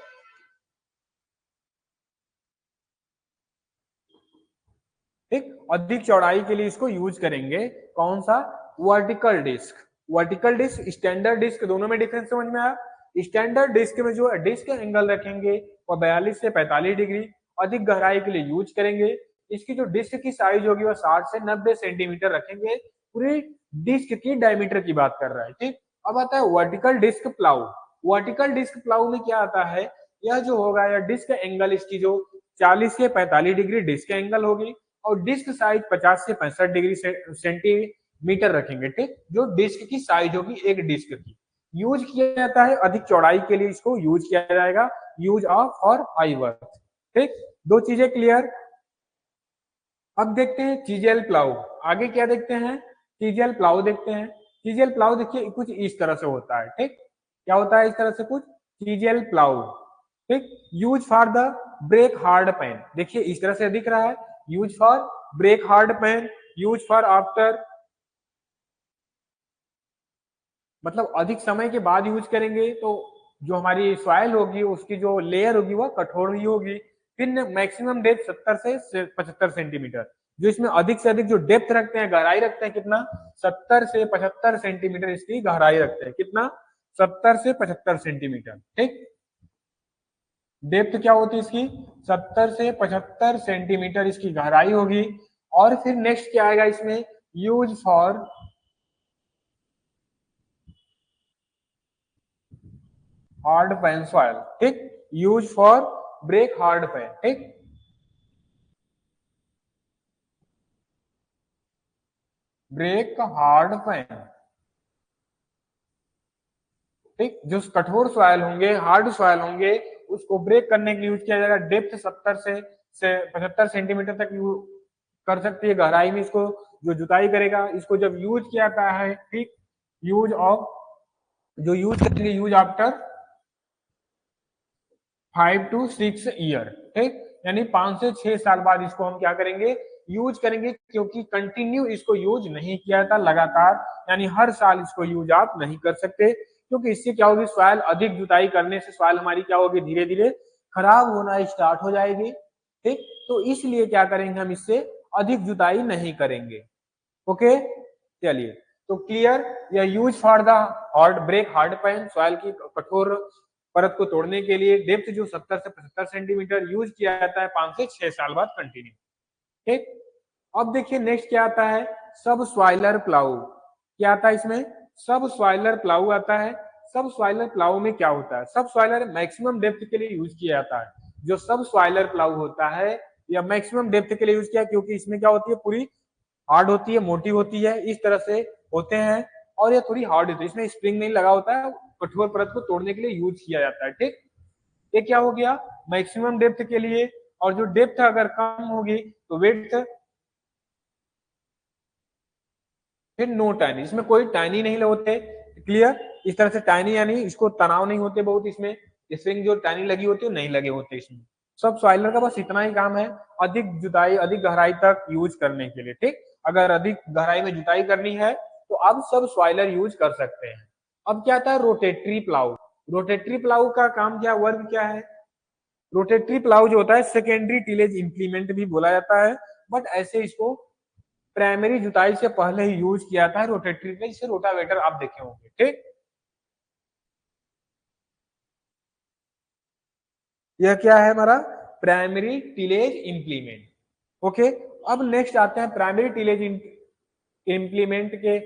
Speaker 2: ठीक, अधिक चौड़ाई के लिए इसको यूज करेंगे। कौन सा, vertical disc. Vertical disc standard disc, दोनों में डिफरेंस समझ में आया। स्टैंडर्ड डिस्क में जो डिस्क एंगल रखेंगे वो 42 से 45 डिग्री, अधिक गहराई के लिए यूज करेंगे। इसकी जो डिस्क की साइज होगी वह 60 से 90 सेंटीमीटर रखेंगे। पूरी डिस्क की डायमीटर की बात कर रहा है। ठीक, अब आता है vertical disc plough. Vertical disc plough में क्या आता है, यह जो होगा यह डिस्क एंगल इसकी जो 40 से 45 डिग्री डिस्क एंगल होगी और डिस्क साइज 50 से 65 डिग्री सेंटीमीटर रखेंगे। ठीक, जो डिस्क की साइज होगी एक डिस्क की, यूज किया जाता है अधिक चौड़ाई के लिए इसको यूज किया जाएगा, यूज ऑफ और हाई वर्थ। ठीक, दो चीजें क्लियर। अब देखते हैं चीजेल प्लाऊ, आगे क्या देखते हैं, चीजेल प्लाऊ देखते हैं। चीजेल प्लाऊ देखिए कुछ इस तरह से होता है। ठीक, क्या होता है इस तरह से कुछ, चीजेल प्लाऊ। ठीक, use for the break hard pan, देखिए इस तरह से दिख रहा है, use for break hard pan, use for after, मतलब अधिक समय के बाद यूज करेंगे तो जो हमारी सॉइल होगी उसकी जो लेयर होगी वह कठोर ही होगी। फिर मैक्सिमम डेप्थ 70 से 75 सेंटीमीटर, जो इसमें अधिक से अधिक जो डेप्थ रखते हैं, गहराई रखते हैं कितना, 70 से 75 सेंटीमीटर इसकी गहराई रखते हैं, कितना, 70 से 75 सेंटीमीटर। ठीक, डेप्थ क्या होती है इसकी, 70 से 75 सेंटीमीटर इसकी गहराई होगी। और फिर नेक्स्ट क्या आएगा इसमें, use for hard pan soil. ठीक, use for break hard pan. ठीक, ब्रेक हार्ड पैन, ठीक, जो कठोर सॉइल होंगे, हार्ड सॉइल होंगे, उसको ब्रेक करने के लिए यूज किया जाएगा। डेप्थ 70 से 75 सेंटीमीटर तक कर सकती है गहराई में इसको जो जुताई करेगा। इसको जब यूज किया जाता है, ठीक, यूज ऑफ, जो यूज करेंगे यूज आफ्टर 5 to 6 ईयर, ठीक, यानी 5 से 6 साल बाद इसको हम क्या करेंगे, यूज करेंगे, क्योंकि कंटिन्यू इसको यूज नहीं किया जाता लगातार, यानी हर साल इसको यूज आप नहीं कर सकते, क्योंकि इससे क्या होगी, सॉइल अधिक जुताई करने से सॉइल हमारी क्या होगी, धीरे धीरे खराब होना स्टार्ट हो जाएगी, ठीक। तो इसलिए क्या करेंगे, हम इससे अधिक जुताई नहीं करेंगे। ओके, चलिए, तो क्लियर, या use for the hard break hard pan, soil की कठोर परत को तोड़ने के लिए, डेप्थ जो 70 से 75 सेंटीमीटर, यूज किया जाता है 5 से 6 साल बाद कंटिन्यू, ठीक। अब देखिए नेक्स्ट क्या आता है, सब सॉइलर प्लाऊ। क्या आता है इसमें, सब सॉइलर प्लाऊ आता है। सब सॉइलर प्लाऊ में क्या होता है, सब सॉइलर मैक्सिमम डेप्थ के लिए यूज किया जाता है। जो सब सॉइलर प्लाऊ होता है या मैक्सिमम डेप्थ के लिए यूज किया, क्योंकि इसमें क्या होती है, पूरी हार्ड होती है, मोटी होती है, इस तरह से होते हैं, और ये थोड़ी हार्ड होती है, इसमें स्प्रिंग नहीं लगा होता है, कठोर परत को तोड़ने के लिए यूज किया जाता है, ठीक। ये क्या हो गया, मैक्सिमम डेप्थ के लिए, और जो डेप्थ अगर कम होगी तो वेट, फिर नो टाइनी, इसमें कोई टाइनी नहीं होते, क्लियर। इस तरह से टाइनी यानी इसको तनाव नहीं होते बहुत, इसमें स्प्रिंग जो टाइनी लगी होती है नहीं लगे होते इसमें। सब सॉइलर का बस इतना ही काम है, अधिक जुताई, अधिक गहराई तक यूज करने के लिए, ठीक। अगर अधिक गहराई में जुताई करनी है तो अब सब सॉइलर यूज कर सकते हैं। अब क्या आता है, रोटेटरी प्लाऊ। रोटेटरी प्लाऊ का काम क्या, वर्क क्या है, रोटेटरी प्लाऊ जो होता है सेकेंडरी टिलेज इंप्लीमेंट भी बोला जाता है, बट ऐसे इसको प्राइमरी जुताई से पहले ही यूज किया था रोटेटरी पे, जिसे रोटावेटर आप देखे होंगे, ठीक। यह क्या है हमारा, प्राइमरी टिलेज इंप्लीमेंट। ओके, अब नेक्स्ट आते हैं प्राइमरी टिलेज इंप्लीमेंट के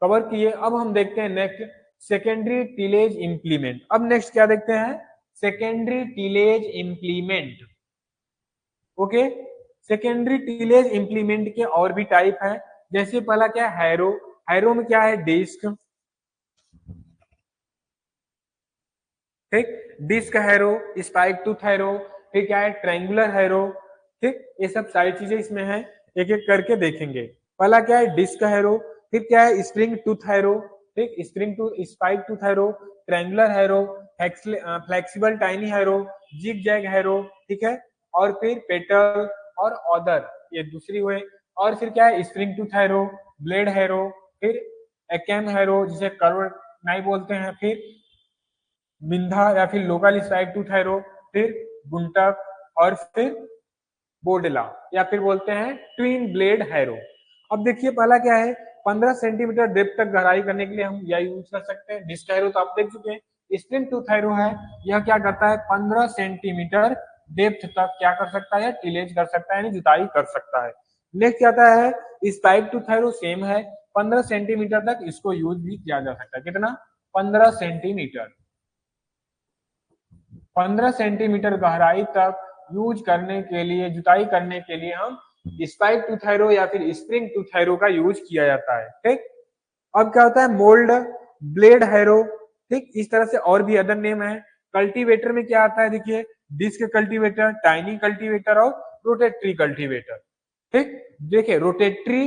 Speaker 2: कवर किए। अब हम देखते हैं नेक्स्ट सेकेंडरी टिलेज इंप्लीमेंट। अब नेक्स्ट क्या देखते हैं, secondary tillage implement. Okay, secondary tillage implement के और भी टाइप है, जैसे पहला क्या है, हैरो। हैरो में क्या है, डिस्क, ठीक, disc harrow, spike tooth harrow, फिर क्या है, ट्रायंगुलर हैरो, ठीक। ये सब सारी चीजें इसमें है, एक एक करके देखेंगे। पहला क्या है, डिस्क हैरो, फिर क्या है, स्प्रिंग टूथ हैरो, ठीक, spring tooth, spike tooth harrow, triangular harrow, flexible tine harrow, zig zag harrow, ठीक है, और फिर पेटल और ऑदर, ये दूसरी हुए। और फिर क्या है, spring tooth harrow, blade harrow, फिर एक्म हैरो जिसे कर्व नाई बोलते हैं, फिर बिंधा या फिर लोकल स्पाइक टूथ हैरो, फिर गुंटक, और फिर बोडेला या फिर बोलते हैं ट्विन ब्लेड हैरो। अब देखिए पहला क्या है, 15 सेंटीमीटर डेप्थ तक गहराई करने के लिए हम यह यूज कर सकते हैं। डिस्क हैरो तो आप देख चुके हैं, स्प्रिंग टूथ हैरो है, यह क्या करता है, 15 सेंटीमीटर डेप्थ तक क्या कर सकता है, टिलेज कर सकता है, यानी जुताई कर सकता है। नेक्स्ट आता है स्पाइक टूथ हैरो, सेम है, 15 सेंटीमीटर तक इसको यूज भी किया जा सकता है। कितना, 15 सेंटीमीटर, 15 सेंटीमीटर गहराई तक यूज करने के लिए, जुताई करने के लिए हम स्पाइक टूथ हैरो या फिर स्प्रिंग टूथ हैरो का यूज किया जाता है, ठीक। अब क्या होता है, मोल्ड ब्लेड हैरो, ठीक, इस तरह से और भी अदर नेम है। कल्टीवेटर में क्या आता है, देखिए डिस्क कल्टीवेटर, टाइनी कल्टीवेटर और रोटेटरी कल्टीवेटर, ठीक। देखिए रोटेटरी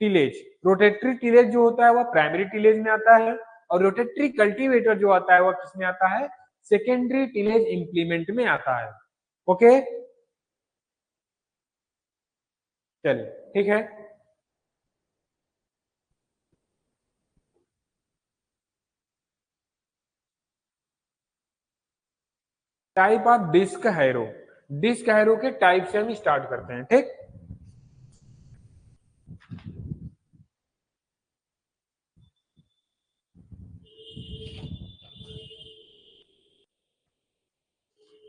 Speaker 2: टिलेज जो होता है वह प्राइमरी टिलेज में आता है, और रोटेटरी कल्टीवेटर जो आता है वह किसमें आता है, सेकेंडरी टिलेज इंप्लीमेंट में आता है। ओके, चलिए ठीक है। Type of disc harrow, disc harrow के टाइप से हम स्टार्ट करते हैं, ठीक।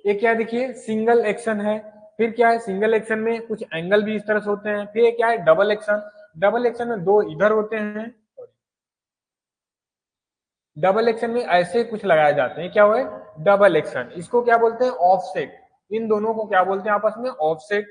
Speaker 2: ये क्या, देखिए सिंगल एक्शन है, फिर क्या है, सिंगल एक्शन में कुछ एंगल भी इस तरह से होते हैं, फिर क्या है, डबल एक्शन। डबल एक्शन में दो इधर होते हैं, डबल एक्शन में ऐसे कुछ लगाए जाते हैं, क्या हुआ, डबल एक्शन। इसको क्या बोलते हैं, ऑफसेट। इन दोनों को क्या बोलते हैं आपस में, ऑफसेट।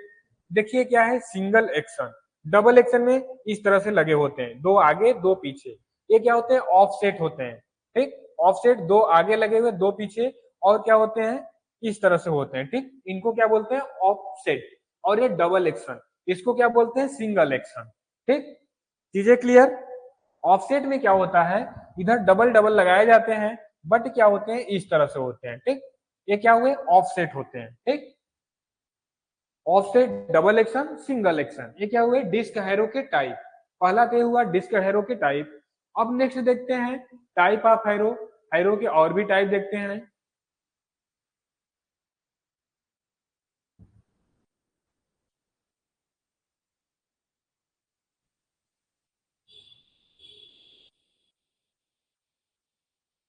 Speaker 2: देखिए क्या है, सिंगल एक्शन, डबल एक्शन में इस तरह से लगे होते हैं, दो आगे दो पीछे, ये क्या होते हैं ऑफसेट होते हैं, ठीक, ऑफसेट, दो आगे लगे हुए दो पीछे, और क्या होते हैं इस तरह से होते हैं, ठीक, इनको क्या बोलते हैं ऑफसेट। और ये डबल एक्शन, इसको क्या बोलते हैं सिंगल एक्शन, ठीक, चीजें क्लियर। ऑफसेट में क्या होता है, इधर डबल डबल लगाए जाते हैं, बट क्या होते हैं इस तरह से होते हैं, ठीक, ये क्या हुए ऑफसेट होते हैं, ठीक, offset double action single action, ये क्या हुए डिस्क हैरो के टाइप, पहला क्या हुआ डिस्क हैरो के टाइप। अब नेक्स्ट देखते हैं टाइप ऑफ हैरो, हैरो के और भी टाइप देखते हैं।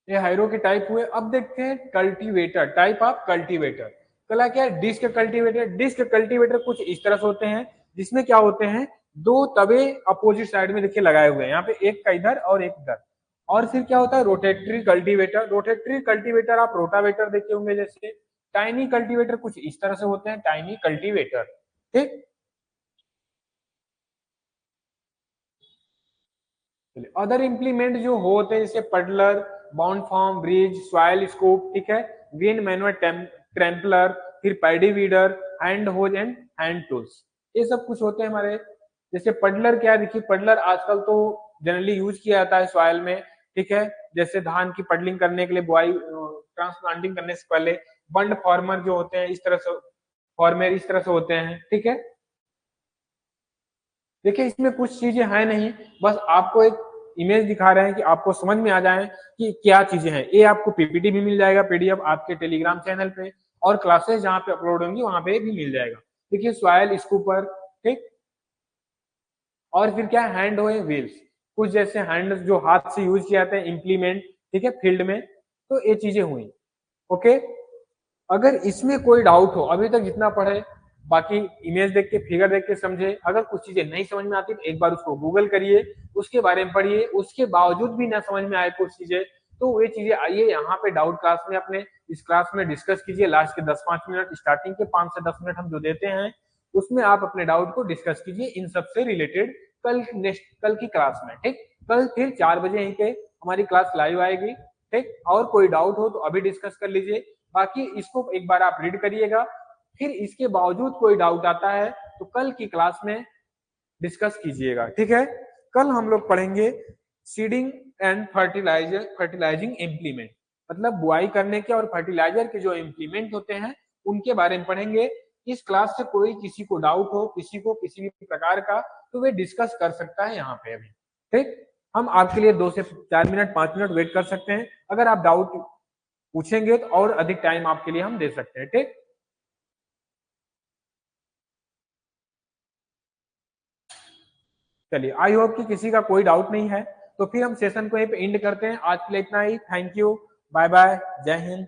Speaker 2: ये हैरो के टाइप हुए। अब देखते हैं कल्टीवेटर, टाइप ऑफ कल्टीवेटर। कला क्या है डिस्क कल्टीवेटर, डिस्क कल्टीवेटर कुछ इस तरह से होते हैं, जिसमें क्या होते हैं दो तवे अपोजिट साइड में देखिए लगाए हुए हैं, यहाँ पे एक का इधर और एक इधर। और फिर क्या होता है रोटेटरी कल्टीवेटर, रोटेटरी कल्टीवेटर आप रोटावेटर देखे होंगे जैसे। टाइनी कल्टीवेटर कुछ इस तरह से होते हैं, टाइनी कल्टीवेटर, ठीक। अदर इंप्लीमेंट जो होते हैं जैसे puddler, bound form, bridge, soil scoop, ठीक है, ग्रीन मैनुअल ट्रैम्पलर, फिर paddy weeder, hand hoes and hand tools, ये सब कुछ होते हैं हमारे। जैसे पडलर क्या है, देखिए पडलर आजकल तो जनरली यूज किया जाता है सॉइल में, ठीक है, जैसे धान की पडलिंग करने के लिए, बुआई ट्रांसप्लांटिंग करने से पहले। बंड फॉर्मर जो होते हैं इस तरह से, फॉर्मर इस तरह से होते हैं, ठीक है। देखिए इसमें कुछ चीजें हैं नहीं, बस आपको एक इमेज दिखा रहे हैं कि आपको समझ में आ जाए कि क्या चीजें हैं। ये आपको पीपीटी भी मिल जाएगा पीडीएफ आपके टेलीग्राम चैनल पे, और क्लासेस जहाँ पे अपलोड होंगी वहां पे भी मिल जाएगा। देखिए सॉइल स्कूपर, ठीक, और फिर क्या हैंड होए व्हील्स, कुछ जैसे हैंड जो हाथ से यूज किए जाते हैं इम्प्लीमेंट, ठीक है, फील्ड में। तो ये चीजें हुई, ओके। अगर इसमें कोई डाउट हो, अभी तक जितना पढ़े, बाकी इमेज देख के फिगर देख के समझे, अगर कुछ चीजें नहीं समझ में आती तो एक बार उसको गूगल करिए, उसके बारे में पढ़िए, उसके बावजूद भी ना समझ में आए कुछ चीजें, तो ये चीजें आइए यहाँ पे डाउट क्लास में अपने इस क्लास में डिस्कस कीजिए। लास्ट के 10-5 मिनट, स्टार्टिंग के 5 से 10 मिनट हम जो देते हैं उसमें आप अपने डाउट को डिस्कस कीजिए इन सबसे रिलेटेड। कल की क्लास में, ठीक, कल फिर 4 बजे यहीं पे हमारी क्लास लाइव आएगी, ठीक। और कोई डाउट हो तो अभी डिस्कस कर लीजिए, बाकी इसको एक बार आप रीड करिएगा, फिर इसके बावजूद कोई डाउट आता है तो कल की क्लास में डिस्कस कीजिएगा, ठीक है। कल हम लोग पढ़ेंगे सीडिंग एंड फर्टिलाइजिंग इम्प्लीमेंट, मतलब बुआई करने के और फर्टिलाइजर के जो इम्प्लीमेंट होते हैं उनके बारे में पढ़ेंगे। इस क्लास से कोई किसी को डाउट हो, किसी को किसी भी प्रकार का, तो वे डिस्कस कर सकता है यहाँ पे अभी, ठीक। हम आपके लिए 2 से 4 मिनट 5 मिनट वेट कर सकते हैं, अगर आप डाउट पूछेंगे तो और अधिक टाइम आपके लिए हम दे सकते हैं, ठीक। चलिए आई होप कि किसी का कोई डाउट नहीं है, तो फिर हम सेशन को यहीं पे एंड करते हैं। आज के लिए इतना ही, थैंक यू, बाय बाय, जय हिंद।